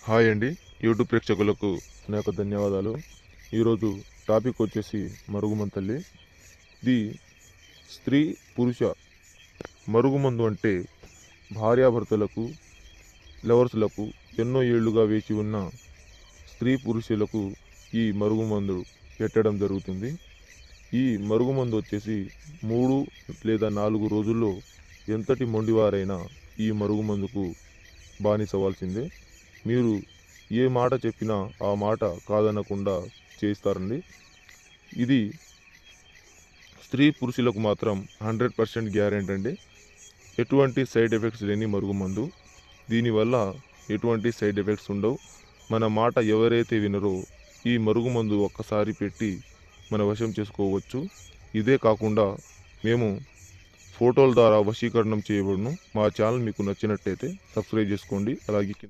Hi అండి, YouTube ప్రేక్షకులకు నా యొక్క ధన్యవాదాలు. ఈరోజు టాపిక్ వచ్చేసి మరుగుమంతల్లి. ఇది స్త్రీ పురుష మరుగుమందు అంటే భార్యాభర్తలకు, లవర్స్లకు ఎన్నో ఏళ్లుగా వేచి ఉన్న స్త్రీ పురుషులకు ఈ మరుగుమందు పెట్టడం జరుగుతుంది. ఈ మరుగుమందు వచ్చేసి 3 లేదా 4 రోజుల్లో ఎంతటి మొండివారైనా ఈ మరుగుమందుకు బానిసవ్వాల్సిందే. మీరు ఏ మాట చెప్పినా ఆ మాట కాదనకుండా చేస్తారండి. ఇది స్త్రీ పురుషులకు మాత్రం 100% గ్యారెంటీ అండి. ఎటువంటి సైడ్ ఎఫెక్ట్స్ లేని మరుగుమందు. దీనివల్ల ఎటువంటి సైడ్ ఎఫెక్ట్స్ ఉండవు. మన మాట ఎవరైతే వినరో ఈ మరుగుమందు ఒక్కసారి పెట్టి మన వశం చేసుకోవచ్చు. ఇదే కాకుండా మేము ఫోటోల ద్వారా వశీకరణం చేయబడును. మా ఛానల్ మీకు నచ్చినట్టయితే సబ్స్క్రైబ్ చేసుకోండి. అలాగే